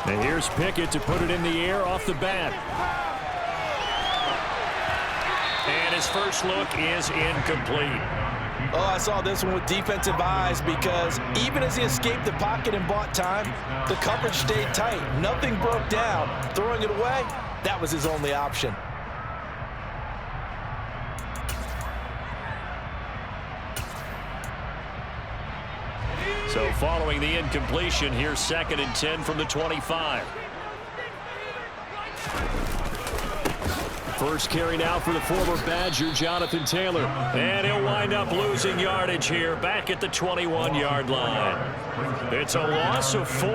And here's Pickett to put it in the air off the bat. And his first look is incomplete. Oh, I saw this one with defensive eyes because even as he escaped the pocket and bought time, the coverage stayed tight. Nothing broke down. Throwing it away, that was his only option. So following the incompletion, here's 2nd and 10 from the 25. First carry now for the former Badger, Jonathan Taylor. And he'll wind up losing yardage here back at the 21-yard line. It's a loss of 4.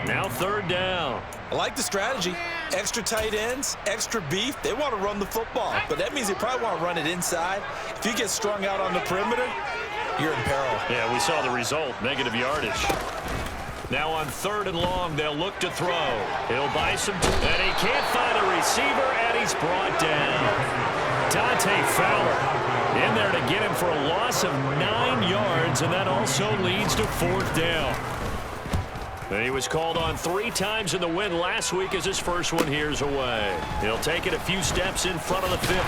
Now 3rd down. I like the strategy. Extra tight ends, extra beef. They want to run the football, but that means they probably want to run it inside. If you get strung out on the perimeter, you're in peril. Yeah, we saw the result, negative yardage. Now on 3rd and long, they'll look to throw. He'll buy some, and he can't find a receiver, and he's brought down. Dante Fowler in there to get him for a loss of 9 yards, and that also leads to 4th down. And he was called on 3 times in the win last week as his first one here's away. He'll take it a few steps in front of the 50.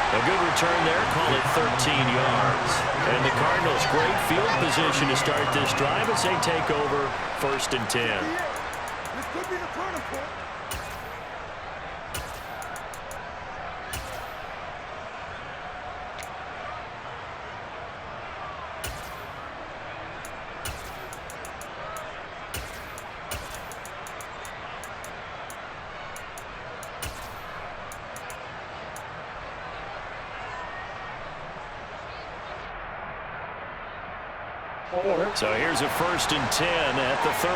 A good return there, call it 13 yards. And the Cardinals, great field position to start this drive as they take over 1st and 10. This could be the turning point. So here's a 1st and 10 at the 38.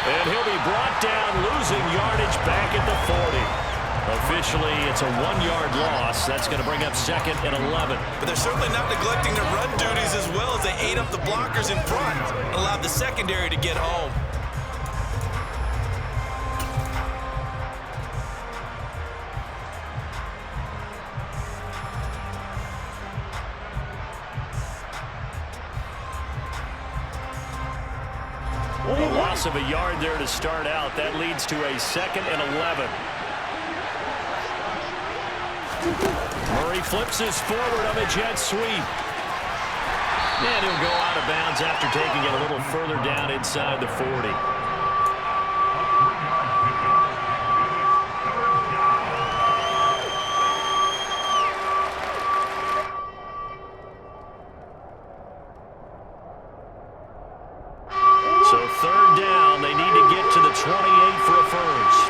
And he'll be brought down, losing yardage back at the 40. Officially, it's a 1-yard loss. That's going to bring up 2nd and 11. But they're certainly not neglecting their run duties as well as they ate up the blockers in front and allowed the secondary to get home. A loss of a yard there to start out. That leads to a 2nd and 11. Murray flips his forward on a jet sweep. And he'll go out of bounds after taking it a little further down inside the 40. So 3rd down, they need to get to the 28 for a first.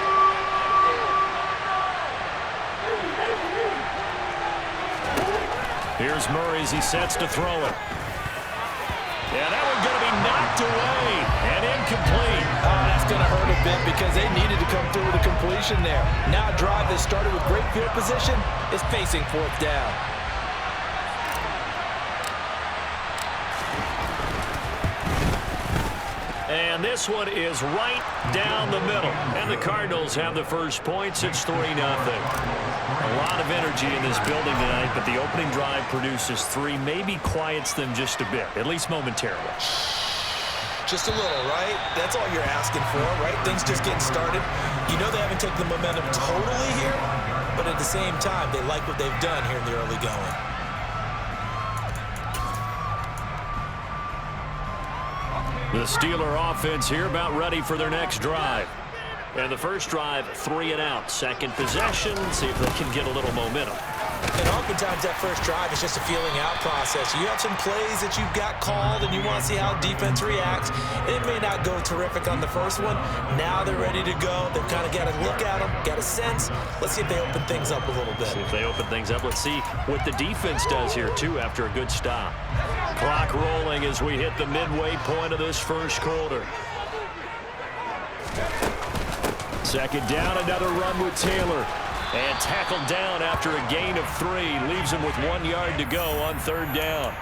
Here's Murray as he sets to throw it. Yeah, that one's going to be knocked away and incomplete. Oh, that's going to hurt a bit because they needed to come through with a completion there. Now a drive that started with great field position is facing 4th down. And this one is right down the middle. And the Cardinals have the first points. It's 3-0. A lot of energy in this building tonight, but the opening drive produces 3, maybe quiets them just a bit, at least momentarily. Just a little, right? That's all you're asking for, right? Things just getting started. You know they haven't taken the momentum totally here, but at the same time, they like what they've done here in the early going. The Steeler offense here about ready for their next drive. And the first drive, 3 and out. Second possession, see if they can get a little momentum. And oftentimes that first drive is just a feeling out process. You have some plays that you've got called and you want to see how defense reacts. It may not go terrific on the first one. Now they're ready to go. They've kind of got to look at them, got a sense. Let's see if they open things up a little bit. See if they open things up. Let's see what the defense does here, too, after a good stop. Clock rolling as we hit the midway point of this first quarter. Second down, another run with Taylor. And tackled down after a gain of 3. Leaves him with 1 yard to go on 3rd down.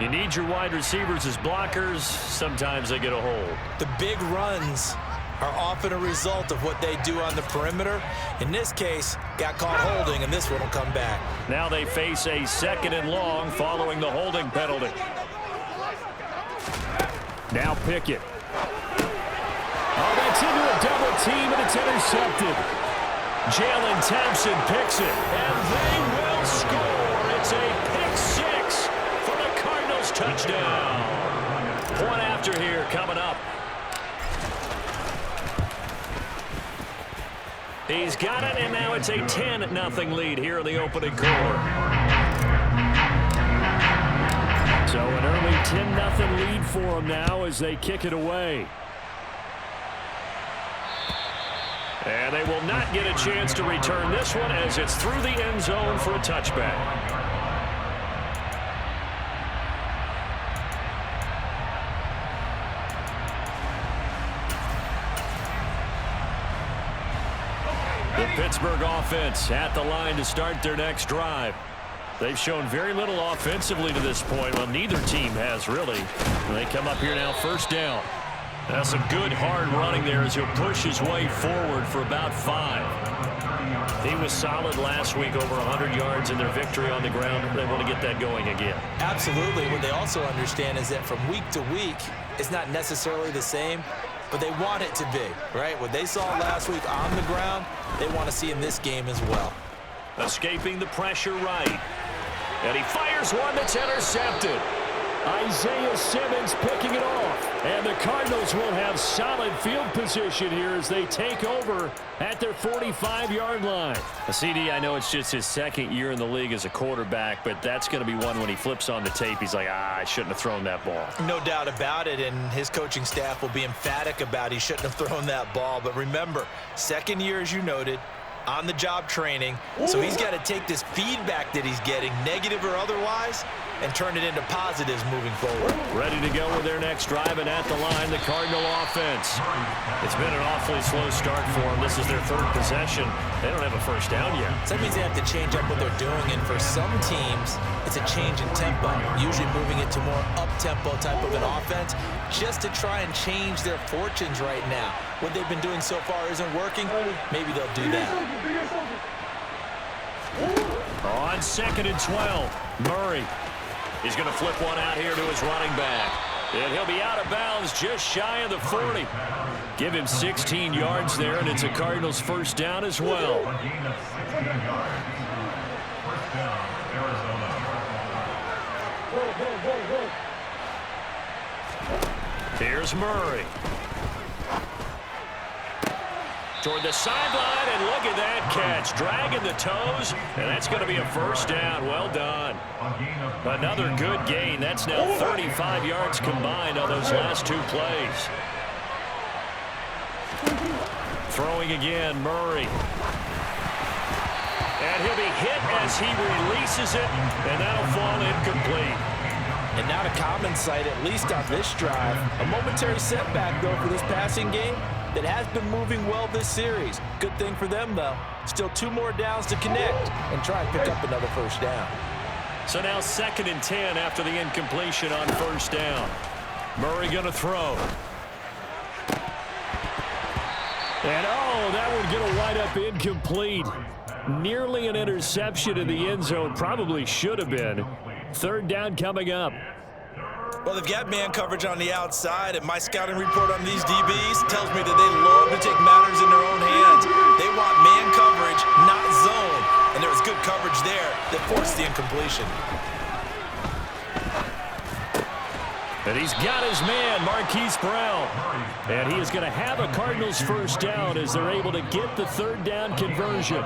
You need your wide receivers as blockers. Sometimes they get a hold. The big runs are often a result of what they do on the perimeter. In this case, got caught holding, and this one will come back. Now they face a 2nd and long following the holding penalty. Now Pickett. Oh, that's into a double team, and it's intercepted. Jalen Thompson picks it, and they will score. It's a pick 6 for the Cardinals touchdown. Point after here coming up. He's got it, and now it's a 10-0 lead here in the opening quarter. So an early 10-0 lead for them now as they kick it away. And they will not get a chance to return this one as it's through the end zone for a touchback. The Pittsburgh offense at the line to start their next drive. They've shown very little offensively to this point. Well, neither team has really. They come up here now, 1st down. That's some good hard running there as he'll push his way forward for about 5. He was solid last week, over 100 yards in their victory on the ground. They want to get that going again. Absolutely. What they also understand is that from week to week, it's not necessarily the same, but they want it to be, right? What they saw last week on the ground, they want to see in this game as well. Escaping the pressure right. And he fires one that's intercepted. Isaiah Simmons picking it off. And the Cardinals will have solid field position here as they take over at their 45-yard line. CD, I know it's just his 2nd year in the league as a quarterback, but that's going to be one when he flips on the tape, he's like, I shouldn't have thrown that ball. No doubt about it, and his coaching staff will be emphatic about he shouldn't have thrown that ball. But remember, 2nd year, as you noted, on-the-job training, so he's got to take this feedback that he's getting, negative or otherwise, and turn it into positives moving forward. Ready to go with their next drive, and at the line, the Cardinal offense. It's been an awfully slow start for them. This is their 3rd possession. They don't have a 1st down yet. So that means they have to change up what they're doing, and for some teams, it's a change in tempo, usually moving it to more up-tempo type of an offense, just to try and change their fortunes right now. What they've been doing so far isn't working. Maybe they'll do that. On 2nd and 12, Murray. He's going to flip one out here to his running back. And he'll be out of bounds just shy of the 40. Give him 16 yards there, and it's a Cardinals 1st down as well. Here's Murray. Toward the sideline, and look at that catch. Dragging the toes, and that's going to be a 1st down. Well done. Another good gain. That's now 35 yards combined on those last 2 plays. Throwing again, Murray. And he'll be hit as he releases it, and that'll fall incomplete. And not a common sight, at least on this drive. A momentary setback, though, for this passing game that has been moving well this series. Good thing for them, though. Still 2 more downs to connect and try and pick up another 1st down. So now 2nd and 10 after the incompletion on 1st down. Murray going to throw. And, oh, that would get a wide-up incomplete. Nearly an interception in the end zone. Probably should have been. 3rd down coming up. Well, they've got man coverage on the outside, and my scouting report on these DBs tells me that they love to take matters in their own hands. They want man coverage, not zone. And there was good coverage there that forced the incompletion. And he's got his man, Marquise Brown. And he is going to have a Cardinals 1st down as they're able to get the 3rd down conversion.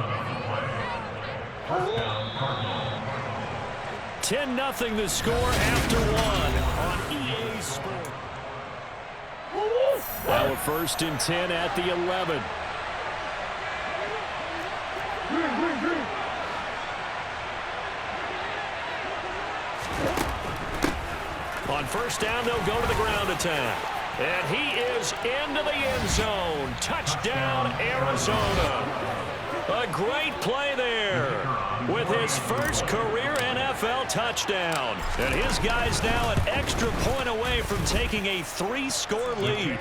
10-0 the score after 1 on EA Sports. Now a 1st and 10 at the 11. On 1st down, they'll go to the ground attack. And he is into the end zone. Touchdown, Arizona. A great play there with his first career NFL touchdown. And his guy's now an extra point away from taking a 3-score lead.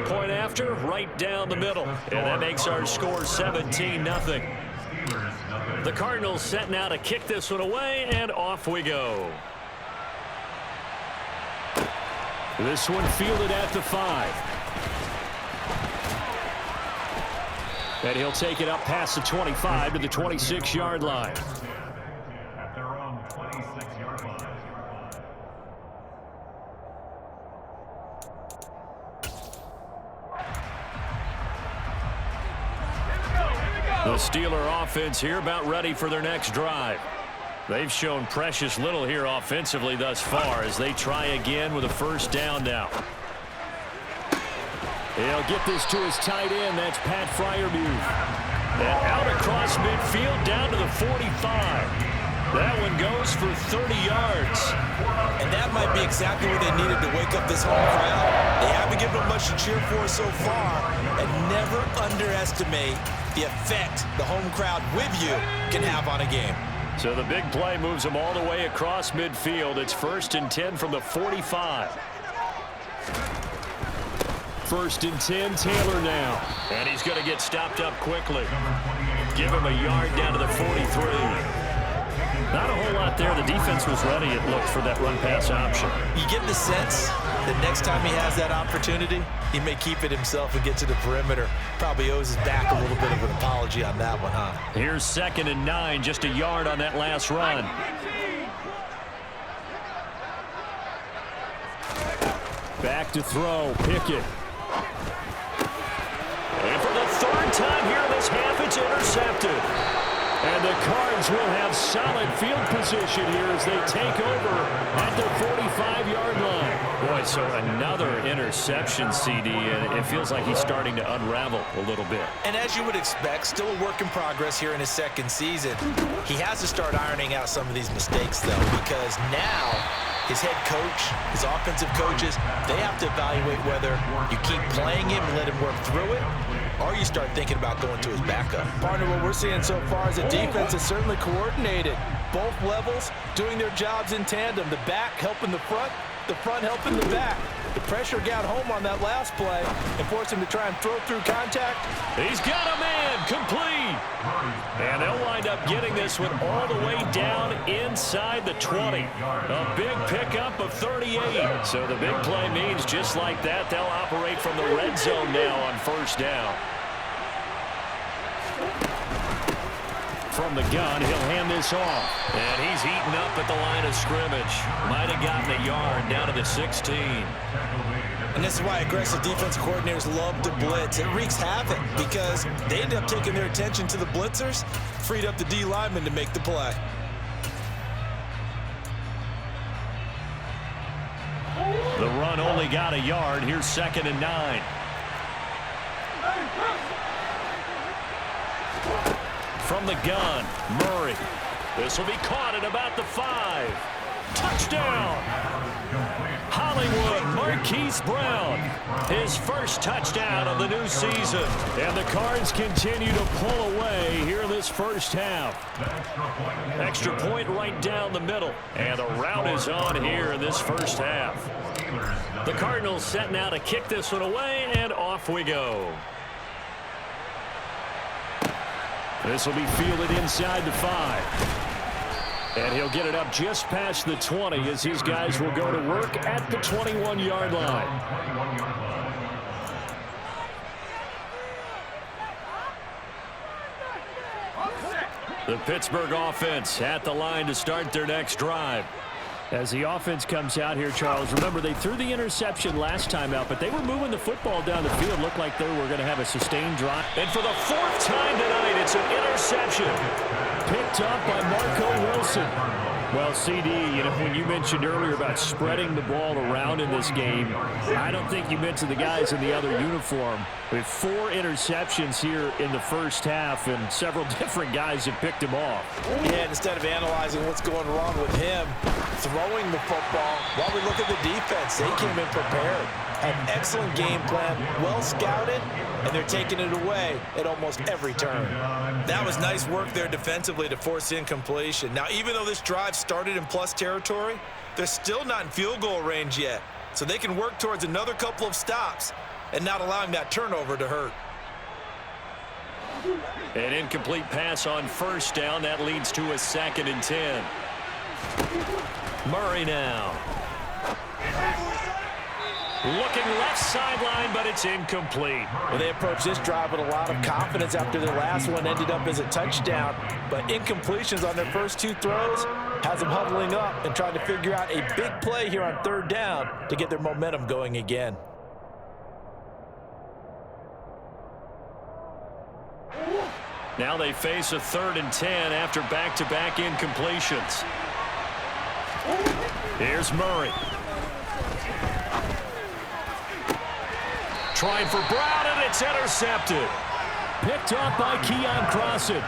Point after, right down the middle. And that makes our score 17-0. The Cardinals set now to kick this one away, and off we go. This one fielded at the 5. And he'll take it up past the 25 to the 26-yard line. At their own 26-yard line. The Steeler offense here about ready for their next drive. They've shown precious little here offensively thus far as they try again with a first down now. He'll get this to his tight end. That's Pat Freiermuth. And out across midfield down to the 45. That one goes for 30 yards. And that might be exactly what they needed to wake up this home crowd. They haven't given them much to cheer for so far. And never underestimate the effect the home crowd with you can have on a game. So the big play moves them all the way across midfield. It's 1st and 10 from the 45. 1st and 10, Taylor now. And he's going to get stopped up quickly. Give him a yard down to the 43. Not a whole lot there. The defense was ready, it looked, for that run-pass option. You get the sense that next time he has that opportunity, he may keep it himself and get to the perimeter. Probably owes his back a little bit of an apology on that one, huh? Here's 2nd and 9, just a yard on that last run. Back to throw, Pickett. And for the 3rd time here in this half, it's intercepted. And the Cards will have solid field position here as they take over at the 45-yard line. Boy, so another interception, CD, and it feels like he's starting to unravel a little bit. And as you would expect, still a work in progress here in his 2nd season. He has to start ironing out some of these mistakes, though, because now his head coach, his offensive coaches, they have to evaluate whether you keep playing him and let him work through it, or you start thinking about going to his backup. Partner, what we're seeing so far is a defense is certainly coordinated. Both levels doing their jobs in tandem. The back helping the front helping the back. The pressure got home on that last play and forced him to try and throw through contact. He's got a man complete. And they'll wind up getting this one all the way down inside the 20. A big pickup of 38. So the big play means just like that, they'll operate from the red zone now on 1st down. From the gun, he'll hand this off. And he's eaten up at the line of scrimmage. Might have gotten a yard down to the 16. And this is why aggressive defense coordinators love to blitz. It wreaks havoc because they end up taking their attention to the blitzers, freed up the D lineman to make the play. The run only got a yard. Here's 2nd and 9. From the gun, Murray. This will be caught at about the 5. Touchdown! Hollywood Marquise Brown, his first touchdown of the new season. And the Cards continue to pull away here in this first half. Extra point right down the middle. And the route is on here in this first half. The Cardinals set now to kick this one away, and off we go. This will be fielded inside the 5. And he'll get it up just past the 20 as these guys will go to work at the 21-yard line. The Pittsburgh offense at the line to start their next drive. As the offense comes out here, Charles, remember they threw the interception last time out, but they were moving the football down the field. Looked like they were going to have a sustained drive. And for the 4th time tonight, it's an interception. Picked up by Marco Wilson. Well, CD, you know, when you mentioned earlier about spreading the ball around in this game, I don't think you mentioned the guys in the other uniform. With 4 interceptions here in the first half, and several different guys have picked him off. Yeah, instead of analyzing what's going wrong with him, throwing the football, while we look at the defense, they came in prepared. An excellent game plan, well scouted, and they're taking it away at almost every turn. That was nice work there defensively to force incompletion. Now, even though this drive started in plus territory, they're still not in field goal range yet, so they can work towards another couple of stops and not allowing that turnover to hurt. An incomplete pass on first down. That leads to a 2nd and 10. Murray now. Looking left sideline, but it's incomplete. Well, they approached this drive with a lot of confidence after their last one ended up as a touchdown. But incompletions on their first 2 throws has them huddling up and trying to figure out a big play here on 3rd down to get their momentum going again. Now they face a 3rd and 10 after back-to-back incompletions. Here's Murray. Trying for Brown, and it's intercepted. Picked off by Keon Crossan.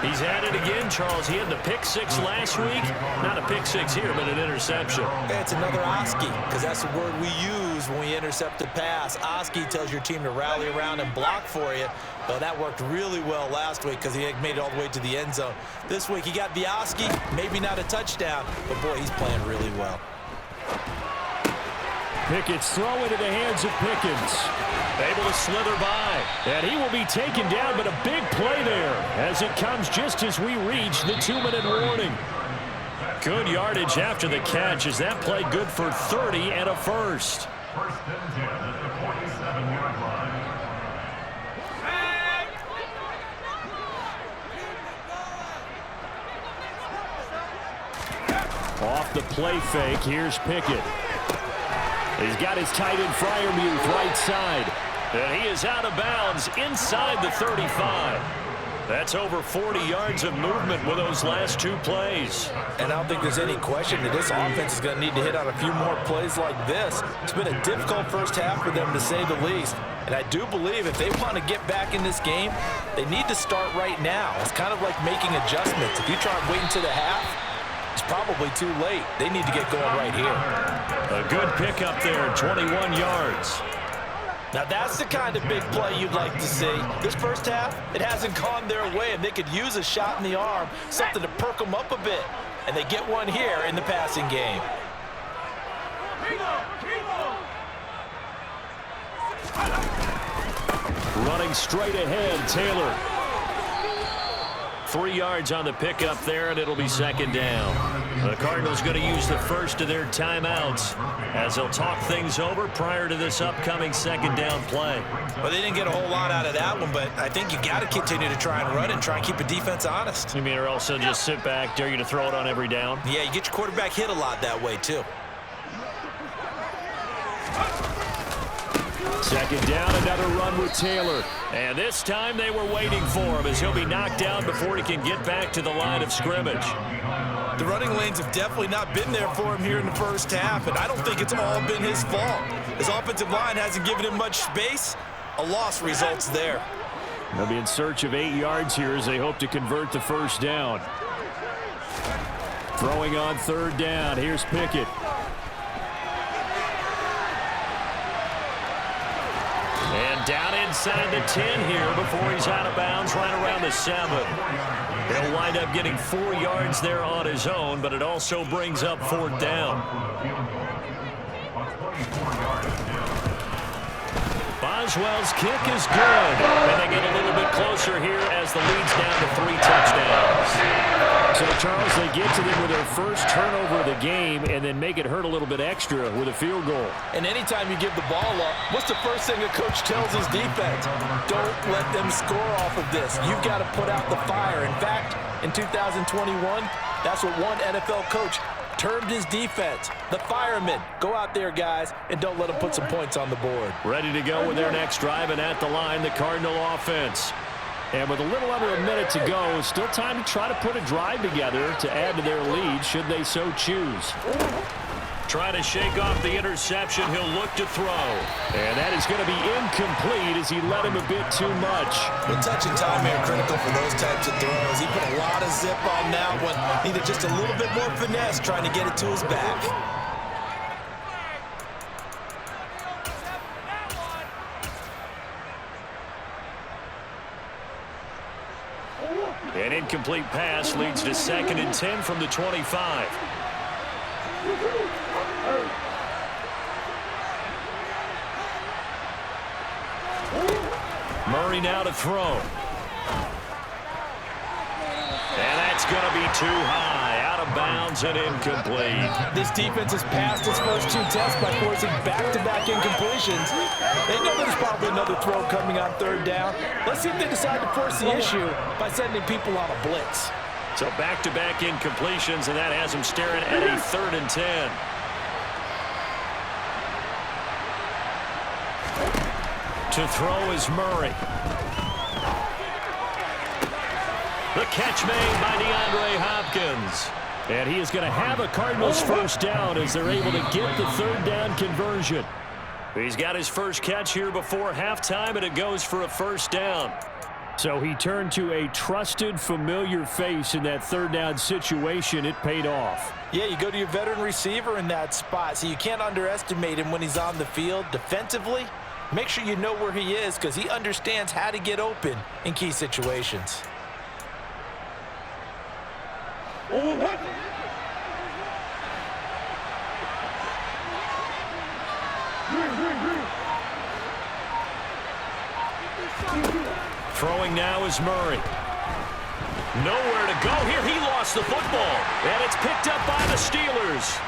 He's at it again, Charles. He had the pick 6 last week. Not a pick 6 here, but an interception. It's another Oski, because that's the word we use when we intercept a pass. Oski tells your team to rally around and block for you. Well, that worked really well last week because he made it all the way to the end zone. This week he got the Oski, maybe not a touchdown, but boy, he's playing really well. Pickett's throw into the hands of Pickens. Able to slither by. And he will be taken down, but a big play there as it comes just as we reach the 2-minute warning. Good yardage after the catch. Is that play good for 30 and a first? 1st and 10 at the 47-yard line. Off the play fake, here's Pickett. He's got his tight end Freiermuth right side. And he is out of bounds inside the 35. That's over 40 yards of movement with those last 2 plays. And I don't think there's any question that this offense is going to need to hit on a few more plays like this. It's been a difficult first half for them, to say the least. And I do believe if they want to get back in this game, they need to start right now. It's kind of like making adjustments. If you try and wait until the half, it's probably too late. They need to get going right here. A good pickup there, 21 yards. Now that's the kind of big play you'd like to see. This first half, it hasn't gone their way, and they could use a shot in the arm, something to perk them up a bit. And they get one here in the passing game. Running straight ahead, Taylor. 3 yards on the pickup there, and it'll be 2nd down. The Cardinals going to use the first of their timeouts as they'll talk things over prior to this upcoming 2nd down play. Well, they didn't get a whole lot out of that one, but I think you got to continue to try and run and try and keep the defense honest. You mean, or else they'll just sit back, dare you to throw it on every down? Yeah, you get your quarterback hit a lot that way, too. 2nd down, another run with Taylor. And this time they were waiting for him as he'll be knocked down before he can get back to the line of scrimmage. The running lanes have definitely not been there for him here in the first half, and I don't think it's all been his fault. His offensive line hasn't given him much space. A loss results there. They'll be in search of 8 yards here as they hope to convert the first down. Throwing on 3rd down, here's Pickett. And down inside the 10 here before he's out of bounds right around the 7. He'll wind up getting 4 yards there on his own, but it also brings up 4th down. Boswell's kick is good. And they get a little bit closer here as the lead's down to 3 touchdowns. So, Charles, they get to them with their first turnover of the game and then make it hurt a little bit extra with a field goal. And anytime you give the ball up, what's the first thing a coach tells his defense? Don't let them score off of this. You've got to put out the fire. In fact, in 2021, that's what one NFL coach termed his defense, the firemen. Go out there, guys, and don't let them put some points on the board. Ready to go with their next drive, and at the line, the Cardinal offense. And with a little under a minute to go, still time to try to put a drive together to add to their lead should they so choose. Trying to shake off the interception. He'll look to throw. And that is going to be incomplete as he let him a bit too much. Well, touch and timing are critical for those types of throws. He put a lot of zip on that one. Needed just a little bit more finesse trying to get it to his back. incomplete pass leads to 2nd and 10 from the 25. Murray now to throw. And that's going to be too high. Out of bounds and incomplete. This defense has passed its first 2 tests by forcing back-to-back incompletions. They know there's probably another throw coming on 3rd down. Let's see if they decide to force the issue by sending people on a blitz. So back-to-back incompletions, and that has them staring at a 3rd and 10. To throw is Murray. The catch made by DeAndre Hopkins. And he is going to have a Cardinals first down as they're able to get the 3rd down conversion. He's got his first catch here before halftime, and it goes for a first down. So he turned to a trusted, familiar face in that 3rd down situation. It paid off. Yeah, you go to your veteran receiver in that spot, so you can't underestimate him when he's on the field. Defensively, make sure you know where he is because he understands how to get open in key situations. Throwing now is Murray. Nowhere to go here. He lost the football. And it's picked up by the Steelers.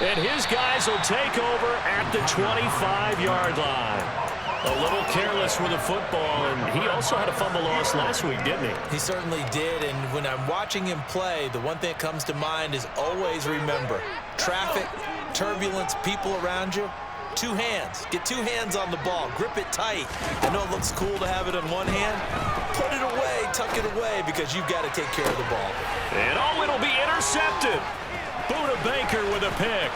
And his guys will take over at the 25-yard line. A little careless with the football, and he also had a fumble loss last week, didn't he? He certainly did, and when I'm watching him play, the one thing that comes to mind is always remember, traffic, turbulence, people around you, 2 hands. Get 2 hands on the ball. Grip it tight. I know it looks cool to have it in one hand. Put it away, tuck it away, because you've got to take care of the ball. And oh, it'll be intercepted. Buda Baker with a pick.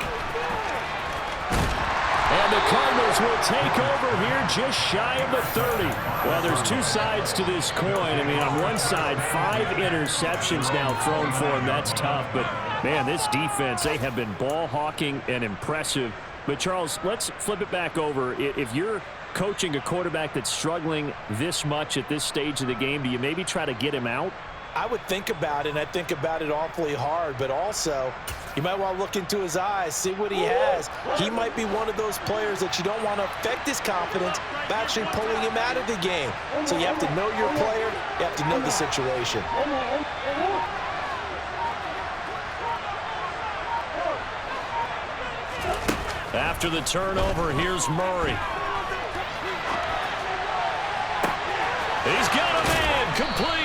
And the Cardinals will take over here just shy of the 30. Well, there's 2 sides to this coin. I mean, on one side, 5 interceptions now thrown for him. That's tough. But, man, this defense, they have been ball hawking and impressive. But, Charles, let's flip it back over. If you're coaching a quarterback that's struggling this much at this stage of the game, do you maybe try to get him out? I would think about it, and I think about it awfully hard, but also you might want to look into his eyes, see what he has. He might be one of those players that you don't want to affect his confidence by actually pulling him out of the game. So you have to know your player, you have to know the situation. After the turnover, here's Murray. He's got a man, complete.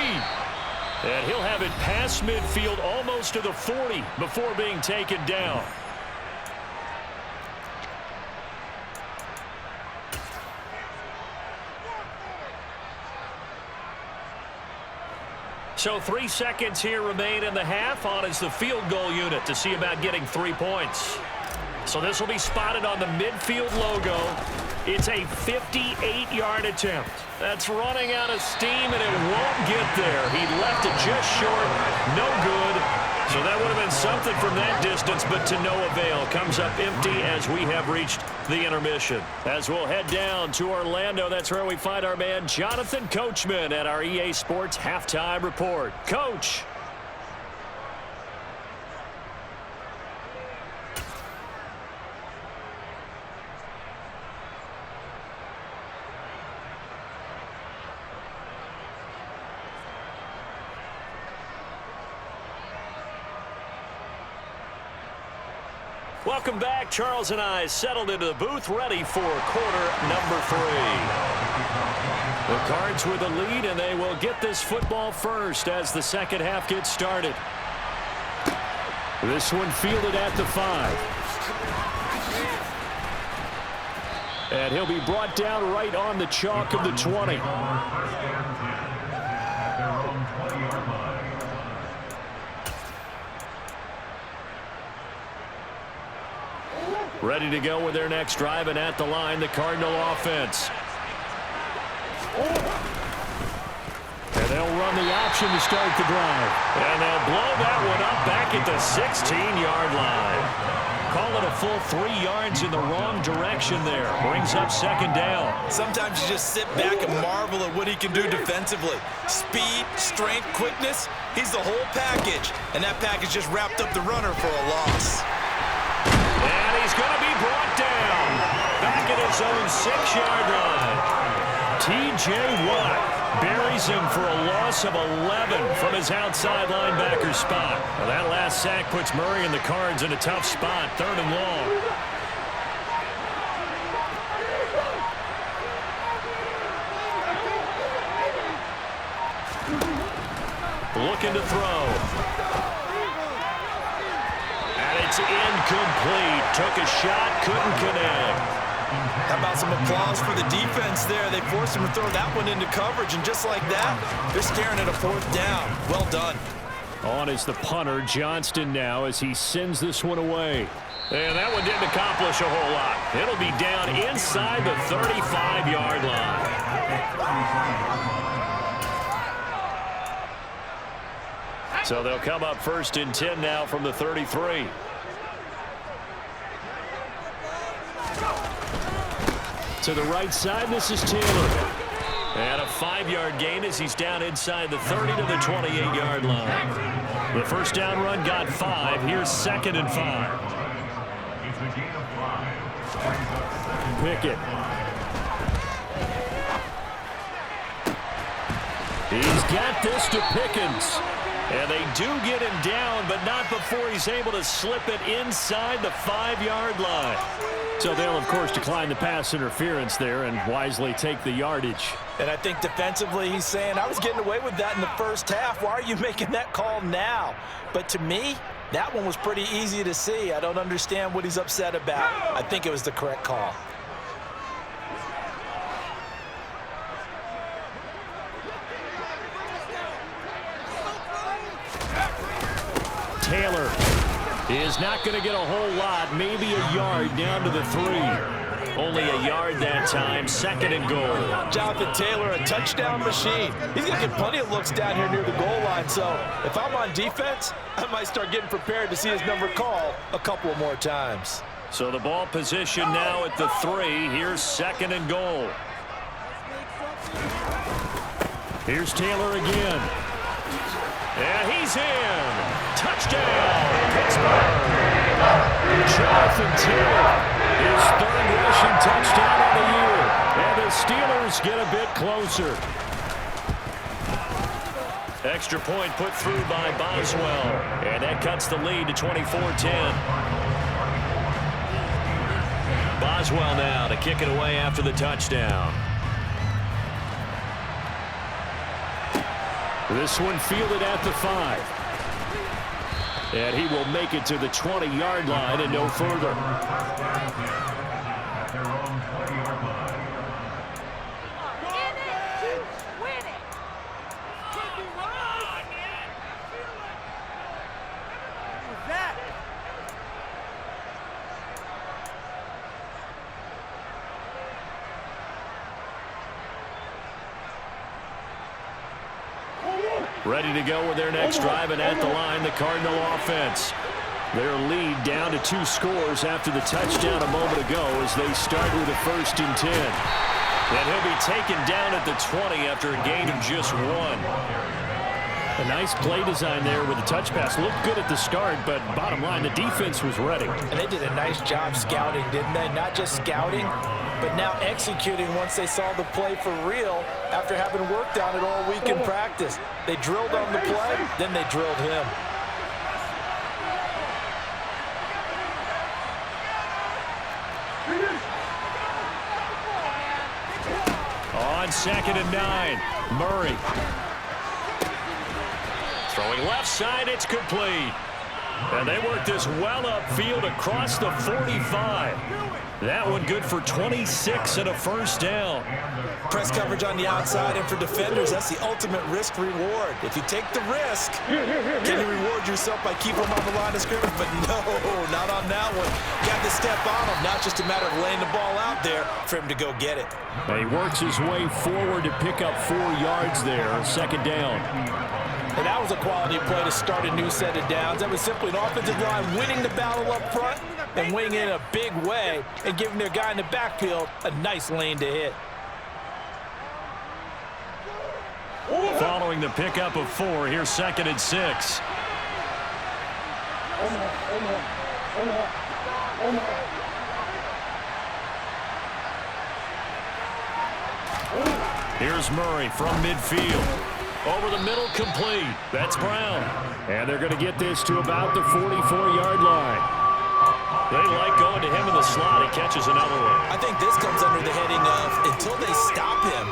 And he'll have it past midfield almost to the 40 before being taken down. So 3 seconds here remain in the half. On is the field goal unit to see about getting 3 points. So this will be spotted on the midfield logo. It's a 58-yard attempt. That's running out of steam, and it won't get there. He left it just short. No good. So that would have been something from that distance, but to no avail. Comes up empty as we have reached the intermission. As we'll head down to Orlando, that's where we find our man Jonathan Coachman at our EA Sports Halftime Report. Coach. Welcome back. Charles and I settled into the booth, ready for quarter number 3. The Cards with the lead, and they will get this football first as the second half gets started. This one fielded at the 5. And he'll be brought down right on the chalk of the 20. Ready to go with their next drive, and at the line, the Cardinal offense. And they'll run the option to start the drive. And they'll blow that one up back at the 16-yard line. Call it a full 3 yards in the wrong direction there. Brings up second down. Sometimes you just sit back and marvel at what he can do defensively. Speed, strength, quickness, he's the whole package. And that package just wrapped up the runner for a loss. And he's going to be brought down. Back at his own 6-yard line. T.J. Watt buries him for a loss of 11 from his outside linebacker spot. Well, that last sack puts Murray and the Cards in a tough spot, 3rd and long. Looking to throw. And it's incomplete. Took a shot, couldn't connect. How about some applause for the defense there? They forced him to throw that one into coverage, and just like that, they're staring at a 4th down. Well done. On is the punter, Johnston, now as he sends this one away. And that one didn't accomplish a whole lot. It'll be down inside the 35-yard line. So they'll come up 1st and 10 now from the 33. To the right side, this is Taylor. And a 5-yard gain as he's down inside the 30 to the 28-yard line. The first down run got 5. Here's 2nd and 5. It's a gain of 5. Pickett. He's got this to Pickens. And they do get him down, but not before he's able to slip it inside the 5-yard line. So they'll, of course, decline the pass interference there and wisely take the yardage. And I think defensively he's saying, I was getting away with that in the first half. Why are you making that call now? But to me, that one was pretty easy to see. I don't understand what he's upset about. I think it was the correct call. Taylor is not going to get a whole lot, maybe a yard down to the 3. Only a yard that time, 2nd and goal. Jonathan Taylor, a touchdown machine. He's going to get plenty of looks down here near the goal line. So if I'm on defense, I might start getting prepared to see his number called a couple more times. So the ball position now at the 3. Here's 2nd and goal. Here's Taylor again. And he's in. Touchdown, Pittsburgh. Jonathan Taylor, his 3rd rushing touchdown of the year. And the Steelers get a bit closer. Extra point put through by Boswell. And that cuts the lead to 24-10. Boswell now to kick it away after the touchdown. This one fielded at the 5. And he will make it to the 20-yard line and no further. At their own 20-yard line. Ready to go with their next drive, and at the line, the Cardinal offense. Their lead down to 2 scores after the touchdown a moment ago as they start with a 1st and 10. And he'll be taken down at the 20 after a gain of just 1. A nice play design there with the touch pass. Looked good at the start, but bottom line, the defense was ready. And they did a nice job scouting, didn't they? Not just scouting, but now executing once they saw the play for real after having worked on it all week in practice. They drilled on the play, then they drilled him. On 2nd and 9, Murray. Throwing left side, it's complete. And they work this well upfield across the 45. That one good for 26 and a 1st down. Press coverage on the outside, and for defenders, that's the ultimate risk-reward. If you take the risk, can you reward yourself by keeping them on the line of scrimmage? But no, not on that one. Got to step on him. Now it's just a matter of laying the ball out there for him to go get it. And he works his way forward to pick up 4 yards there. 2nd down. And that was a quality play to start a new set of downs. That was simply an offensive line winning the battle up front and winning it in a big way and giving their guy in the backfield a nice lane to hit. Following the pickup of 4, here's 2nd and 6. Here's Murray from midfield. Over the middle, complete. That's Brown. And they're going to get this to about the 44-yard line. They like going to him in the slot. He catches another one. I think this comes under the heading of until they stop him,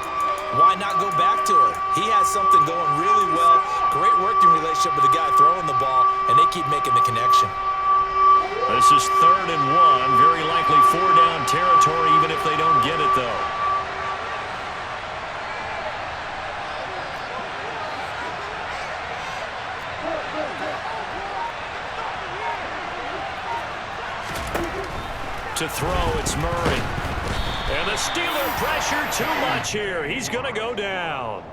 why not go back to it? He has something going really well. Great working relationship with the guy throwing the ball, and they keep making the connection. This is 3rd and 1. Very likely 4-down territory, even if they don't get it, though. To throw, it's Murray. And the Steeler pressure too much here. He's going to go down.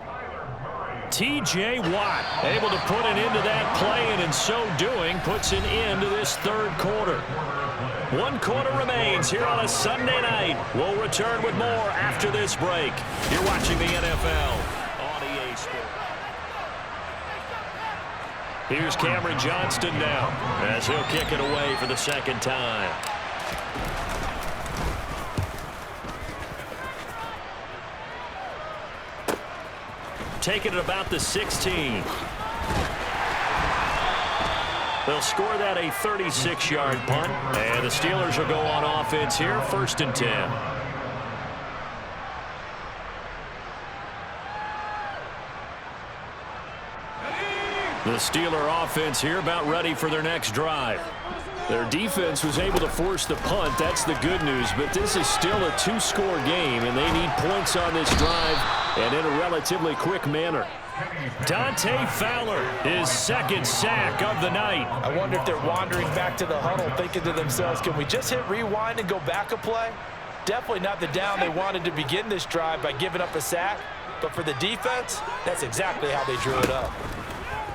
T.J. Watt able to put an end to that play, and in so doing puts an end to this 3rd quarter. 1 quarter remains here on a Sunday night. We'll return with more after this break. You're watching the NFL on EA Sports. Here's Cameron Johnston now as he'll kick it away for the 2nd time. Taking it about the 16. They'll score that a 36-yard punt, and the Steelers will go on offense here, 1st and 10. The Steeler offense here about ready for their next drive. Their defense was able to force the punt. That's the good news, but this is still a 2-score game, and they need points on this drive and in a relatively quick manner. Dante Fowler, his 2nd sack of the night. I wonder if they're wandering back to the huddle thinking to themselves, can we just hit rewind and go back a play? Definitely not the down they wanted to begin this drive by giving up a sack, but for the defense, that's exactly how they drew it up.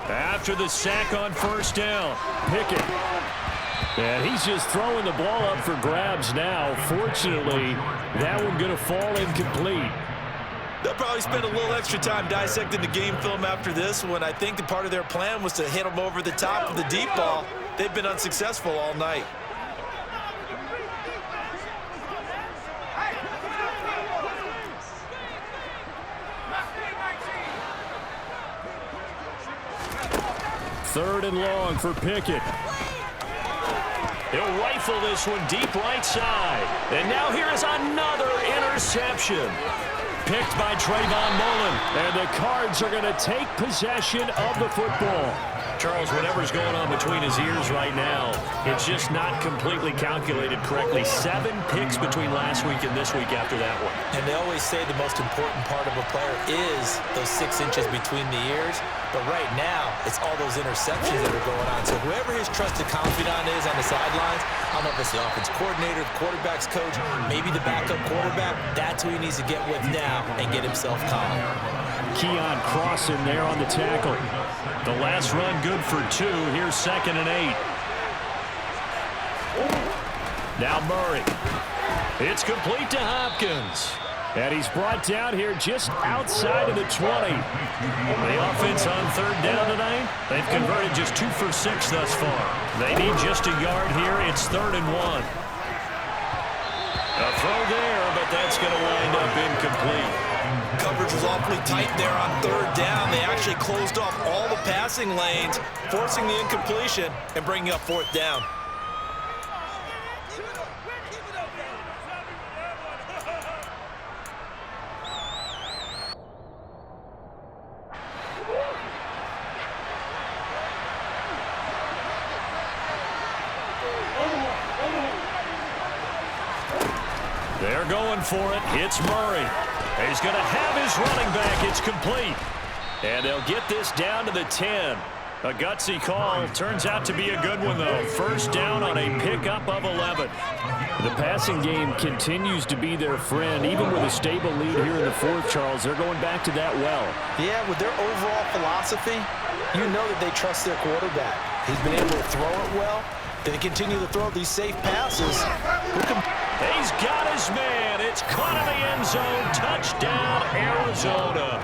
After the sack on 1st down, Pickett. And he's just throwing the ball up for grabs now. Fortunately, that one going to fall incomplete. They'll probably spend a little extra time dissecting the game film after this one. I think the part of their plan was to hit them over the top of the deep ball. They've been unsuccessful all night. Third and long for Pickett. He'll rifle this one deep right side. And now here is another interception. Picked by Trayvon Mullen. And the Cards are going to take possession of the football. Charles, whatever's going on between his ears right now, it's just not completely calculated correctly. 7 picks between last week and this week after that one. And they always say the most important part of a player is those 6 inches between the ears. But right now, it's all those interceptions that are going on. So whoever his trusted confidant is on the sidelines, I don't know if it's the offense coordinator, the quarterback's coach, maybe the backup quarterback, that's who he needs to get with now and get himself calm. Keon Cross in there on the tackle. The last run good for 2. Here's 2nd and 8. Now Murray. It's complete to Hopkins. And he's brought down here just outside of the 20. The offense on 3rd down tonight, they've converted just 2 for 6 thus far. They need just a yard here. It's 3rd and 1. A throw there, but that's going to wind up incomplete. Coverage was awfully tight there on 3rd down. They actually closed off all the passing lanes, forcing the incompletion and bringing up 4th down. They're going for it. It's Murray. He's going to have his running back. It's complete. And they'll get this down to the 10. A gutsy call. Turns out to be a good one, though. 1st down on a pickup of 11. The passing game continues to be their friend. Even with a stable lead here in the 4th, Charles, they're going back to that well. Yeah, with their overall philosophy, you know that they trust their quarterback. He's been able to throw it well. They continue to throw these safe passes. He's got his man. It's caught in the end zone. Touchdown, Arizona.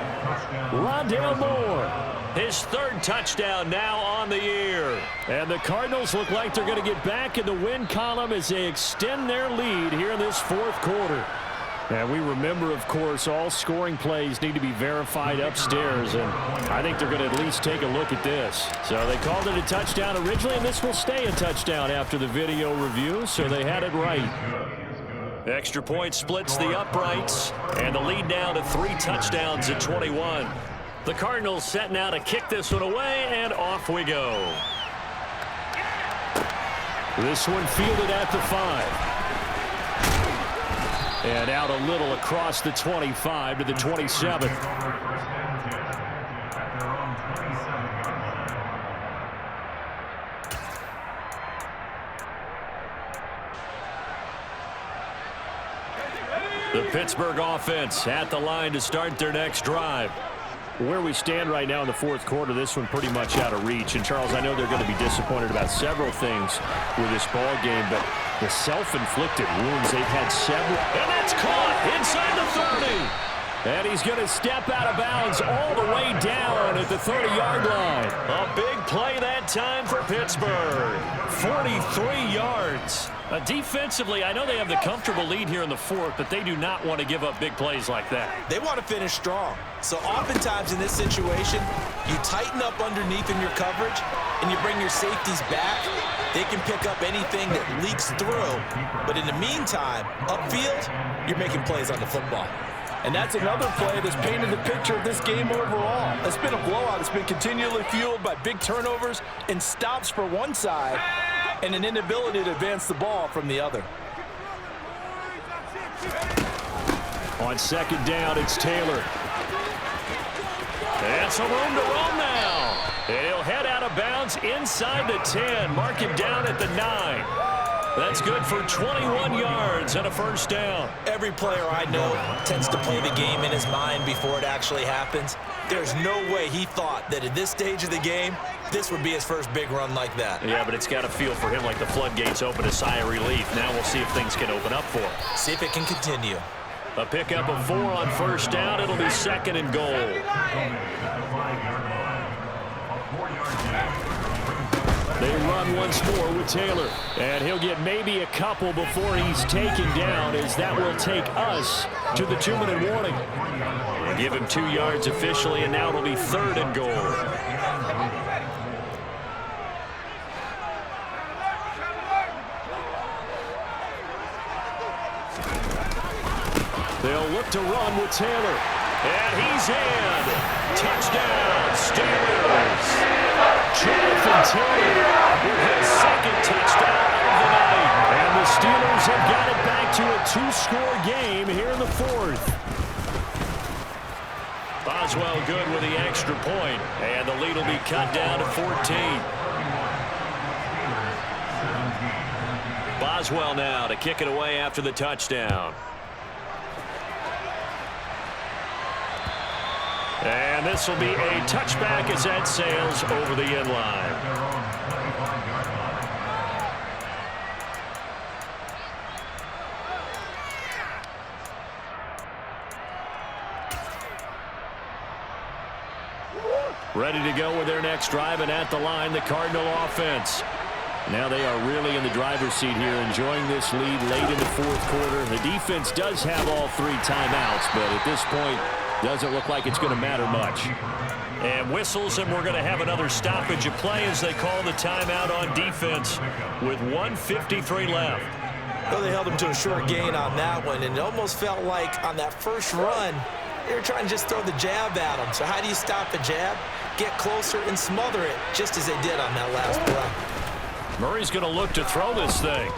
Rondale Moore. His third touchdown now on the year. And the Cardinals look like they're going to get back in the win column as they extend their lead here in this fourth quarter. And we remember, of course, all scoring plays need to be verified upstairs, and I think they're going to at least take a look at this. So they called it a touchdown originally, and this will stay a touchdown after the video review, so they had it right. Extra point splits the uprights, and the lead now to 3 touchdowns at 21. The Cardinals set now to kick this one away, and off we go. This one fielded at the 5. And out a little across the 25 to the 27. The Pittsburgh offense at the line to start their next drive. Where we stand right now in the fourth quarter, this one pretty much out of reach. And, Charles, I know they're going to be disappointed about several things with this ball game, but the self-inflicted wounds, they've had several. And that's caught inside the 30. And he's going to step out of bounds all the way down at the 30-yard line. A big play that time for Pittsburgh. 43 yards. Defensively, I know they have the comfortable lead here in the fourth, but they do not want to give up big plays like that. They want to finish strong. So oftentimes in this situation, you tighten up underneath in your coverage, and you bring your safeties back. They can pick up anything that leaks through. But in the meantime, upfield, you're making plays on the football. And that's another play that's painted the picture of this game overall. It's been a blowout. It's been continually fueled by big turnovers and stops for one side and an inability to advance the ball from the other. On second down, it's Taylor. And some room to roam now. And he'll head out of bounds inside the 10. Mark him down at the 9. That's good for 21 yards and a first down. Every player I know tends to play the game in his mind before it actually happens. There's no way he thought that at this stage of the game, this would be his first big run like that. Yeah, but it's got to feel for him like the floodgates open, a sigh of relief. Now we'll see if things can open up for him. See if it can continue. A pickup of 4 on first down. It'll be second and goal. They run once more with Taylor. And he'll get maybe a couple before he's taken down, as that will take us to the 2-minute warning. We'll give him 2 yards officially, and now it'll be third and goal. They'll look to run with Taylor. And he's in. Touchdown, Steelers. Jonathan Taylor with his second touchdown of the night. And the Steelers have got it back to a 2-score game here in the fourth. Boswell good with the extra point. And the lead will be cut down to 14. Boswell now to kick it away after the touchdown. And this will be a touchback as that sails over the end line. Ready to go with their next drive, and at the line, the Cardinal offense. Now they are really in the driver's seat here, enjoying this lead late in the fourth quarter. The defense does have all 3 timeouts, but at this point, doesn't look like it's going to matter much. And whistles, and we're going to have another stoppage of play as they call the timeout on defense with 1:53 left. Well, they held him to a short gain on that one, and it almost felt like on that first run, they were trying to just throw the jab at him. So how do you stop the jab? Get closer and smother it, just as they did on that last play. Murray's going to look to throw this thing.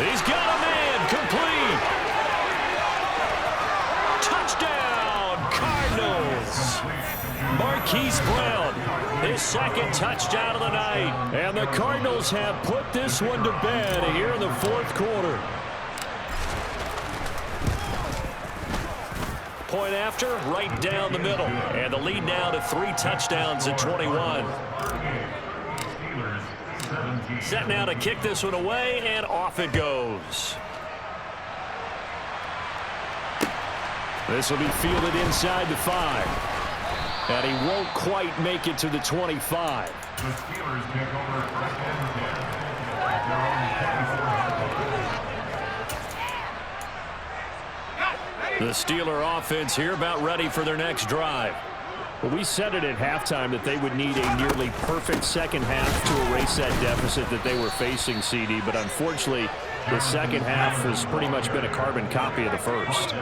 He's got a man, complete. Touchdown, Cardinals. Marquise Brown, his second touchdown of the night. And the Cardinals have put this one to bed here in the fourth quarter. point after, right down the middle. And the lead now to 3 touchdowns at 21. Set now to kick this one away, and off it goes. This will be fielded inside the 5. And he won't quite make it to the 25. The Steelers take over first and 10 at their own 24. The Steeler offense here about ready for their next drive. Well, we said it at halftime that they would need a nearly perfect second half to erase that deficit that they were facing, CD. But unfortunately, the second half has pretty much been a carbon copy of the first.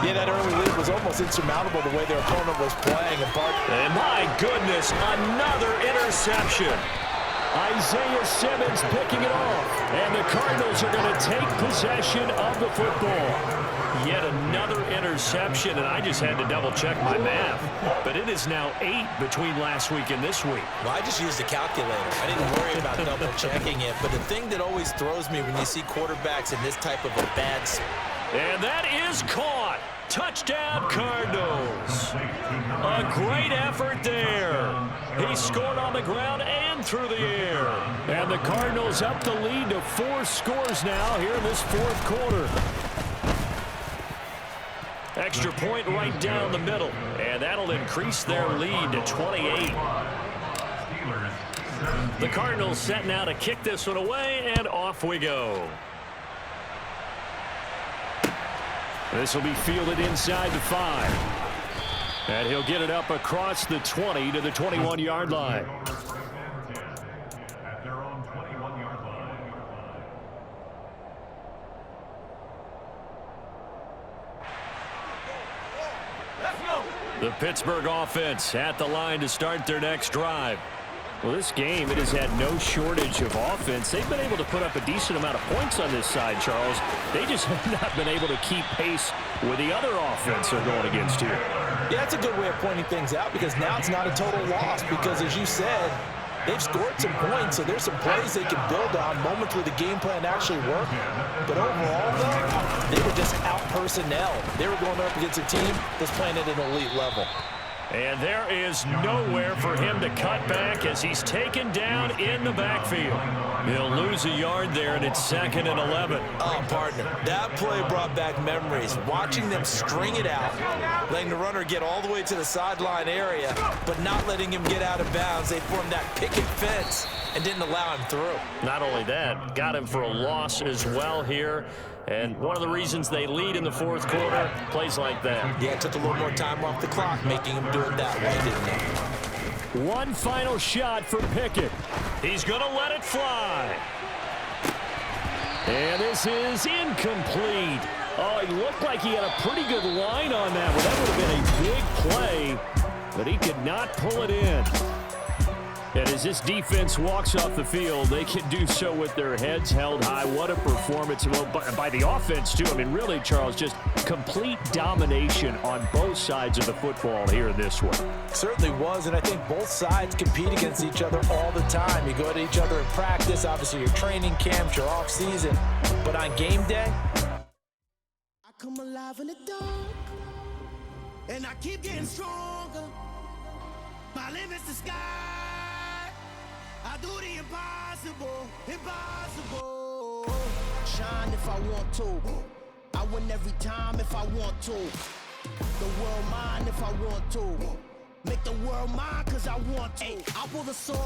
Yeah, that early lead was almost insurmountable the way their opponent was playing. And my goodness, another interception. Isaiah Simmons picking it off. And the Cardinals are going to take possession of the football. Yet another interception, and I just had to double-check my math. But it is now 8 between last week and this week. Well, I just used a calculator. I didn't worry about double-checking it. But the thing that always throws me when you see quarterbacks in this type of a bad spot. And that is caught. Touchdown, Cardinals. A great effort there. He scored on the ground and through the air. And the Cardinals up the lead to 4 scores now here in this fourth quarter. Extra point right down the middle. And that'll increase their lead to 28. The Cardinals set now to kick this one away, and off we go. This will be fielded inside the 5. And he'll get it up across the 20 to the 21-yard line. At their own 21-yard line. The Pittsburgh offense at the line to start their next drive. Well, this game, it has had no shortage of offense. They've been able to put up a decent amount of points on this side, Charles. They just have not been able to keep pace with the other offense they're going against here. Yeah, that's a good way of pointing things out because now it's not a total loss because, as you said, they've scored some points, so there's some plays they can build on, moments where the game plan actually worked. But overall, though, they were just out personnel. They were going up against a team that's playing at an elite level. And there is nowhere for him to cut back as he's taken down in the backfield. He'll lose a yard there, and it's 2nd and 11. Oh, partner, that play brought back memories. Watching them string it out, letting the runner get all the way to the sideline area, but not letting him get out of bounds. They formed that picket fence and didn't allow him through. Not only that, got him for a loss as well here. And one of the reasons they lead in the fourth quarter, plays like that. Yeah, it took a little more time off the clock, making him do it that way, didn't it? One final shot for Pickett. He's going to let it fly. And this is incomplete. Oh, he looked like he had a pretty good line on that one. That would have been a big play, but he could not pull it in. And as this defense walks off the field, they can do so with their heads held high. What a performance by the offense, too. I mean, really, Charles, just complete domination on both sides of the football here in this one. Certainly was, and I think both sides compete against each other all the time. You go at each other in practice, obviously your training camps, your off season, but on game day, I come alive in the dark, and I keep getting stronger. My limit's the sky. I do the impossible, impossible. Shine if I want to. I win every time if I want to. The world mine if I want to. Make the world mine cause I want to. I pull the sword.